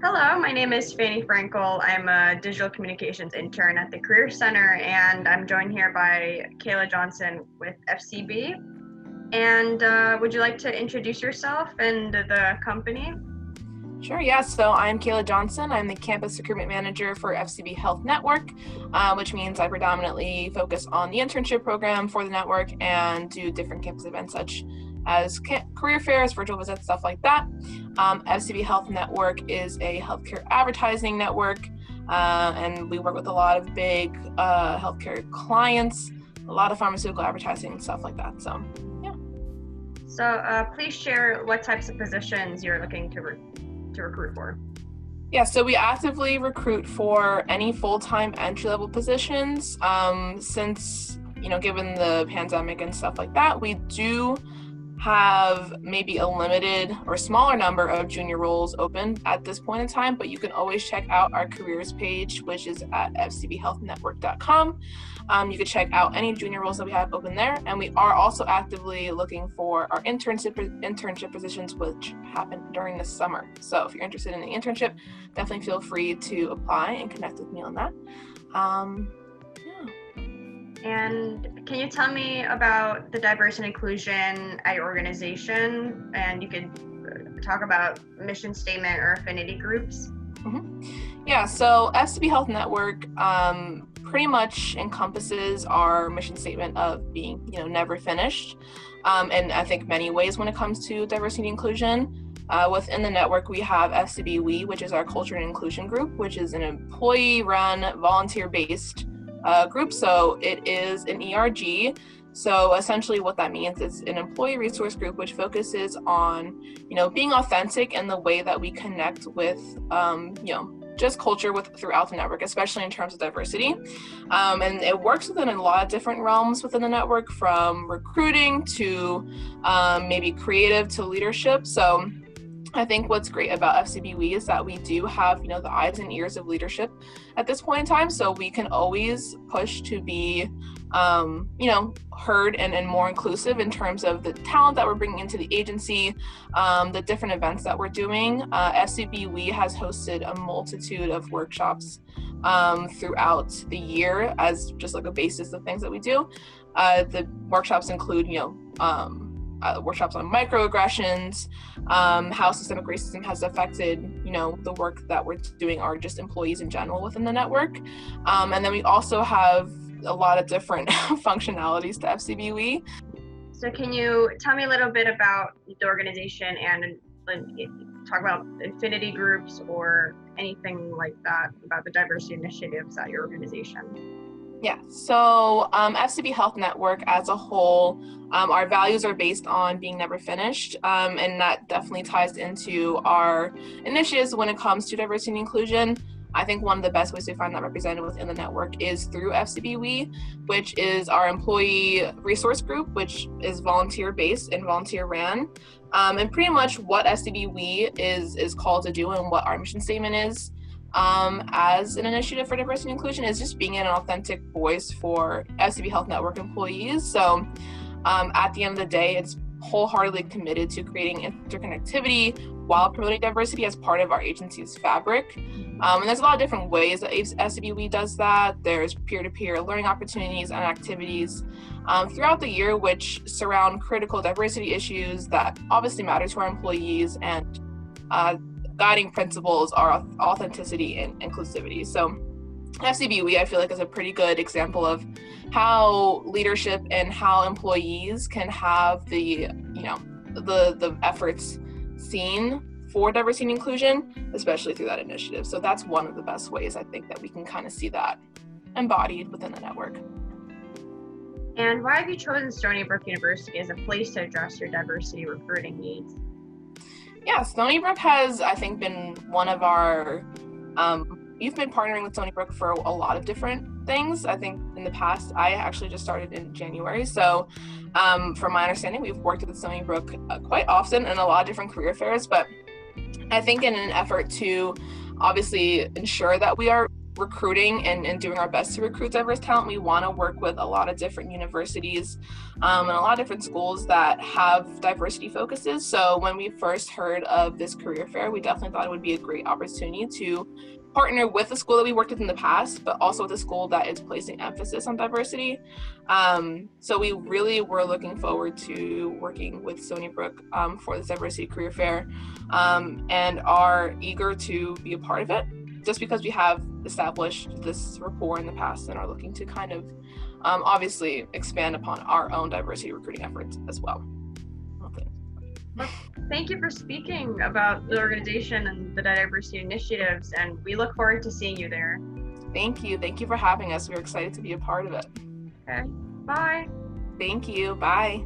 Hello, my name is Fanny Frankel. I'm a digital communications intern at the Career Center, and I'm joined here by Kayla Johnson with FCB. And would you like to introduce yourself and the company? Sure, yeah. So I'm Kayla Johnson. I'm the Campus Recruitment Manager for FCB Health Network, which means I predominantly focus on the internship program for the network and do different campus events such as career fairs, virtual visits, stuff like that. FCB Health Network is a healthcare advertising network, and we work with a lot of big healthcare clients, a lot of pharmaceutical advertising and stuff like that. So, yeah. So please share what types of positions you're looking to recruit for. Yeah, so we actively recruit for any full-time entry-level positions. Since, given the pandemic and stuff like that, we do have maybe a limited or smaller number of junior roles open at this point in time, but you can always check out our careers page, which is at fcbhealthnetwork.com. You can check out any junior roles that we have open there, and we are also actively looking for our internship positions, which happen during the summer. So if you're interested in the internship, definitely feel free to apply and connect with me on that. And can you tell me about the diversity and inclusion at your organization? And you could talk about mission statement or affinity groups. Mm-hmm. Yeah, so FCB Health Network pretty much encompasses our mission statement of being, never finished. And I think many ways when it comes to diversity and inclusion. Within the network, we have FCB We, which is our culture and inclusion group, which is an employee-run, volunteer-based group. So it is an ERG. So essentially what that means is an employee resource group, which focuses on, being authentic in the way that we connect with, just culture throughout the network, especially in terms of diversity. And it works within a lot of different realms within the network, from recruiting to maybe creative to leadership. So I think what's great about FCBWE is that we do have, the eyes and ears of leadership at this point in time. So we can always push to be, heard and more inclusive in terms of the talent that we're bringing into the agency, the different events that we're doing. FCBWE has hosted a multitude of workshops throughout the year as just like a basis of things that we do. The workshops include, workshops on microaggressions, how systemic racism has affected, the work that we're doing, or just employees in general within the network. And then we also have a lot of different functionalities to FCBWE. So can you tell me a little bit about the organization and talk about affinity groups or anything like that about the diversity initiatives at your organization? Yeah, so FCB Health Network as a whole, our values are based on being never finished, and that definitely ties into our initiatives when it comes to diversity and inclusion. I think one of the best ways we find that represented within the network is through FCBWE, which is our employee resource group, which is volunteer-based and volunteer-ran. And pretty much what FCBWE is called to do and what our mission statement is, as an initiative for diversity and inclusion, is just being an authentic voice for FCB Health Network employees. So at the end of the day, it's wholeheartedly committed to creating interconnectivity while promoting diversity as part of our agency's fabric. And there's a lot of different ways that FCBWE does that. There's peer-to-peer learning opportunities and activities throughout the year, which surround critical diversity issues that obviously matter to our employees, and guiding principles are authenticity and inclusivity. So FCBWE, I feel like, is a pretty good example of how leadership and how employees can have the efforts seen for diversity and inclusion, especially through that initiative. So that's one of the best ways I think that we can kind of see that embodied within the network. And why have you chosen Stony Brook University as a place to address your diversity recruiting needs? Yeah, Stony Brook has, I think, been one of our, we've been partnering with Stony Brook for a lot of different things. I think in the past, I actually just started in January. So from my understanding, we've worked with Stony Brook quite often in a lot of different career fairs. But I think in an effort to obviously ensure that we are recruiting and doing our best to recruit diverse talent, we want to work with a lot of different universities and a lot of different schools that have diversity focuses. So when we first heard of this career fair, we definitely thought it would be a great opportunity to partner with a school that we worked with in the past, but also with a school that is placing emphasis on diversity. So we really were looking forward to working with Stony Brook for this diversity career fair and are eager to be a part of it, just because we have established this rapport in the past and are looking to kind of obviously expand upon our own diversity recruiting efforts as well. Thank you for speaking about the organization and the diversity initiatives, and we look forward to seeing you there. Thank you. Thank you for having us. We're excited to be a part of it. Okay, bye. Thank you. Bye.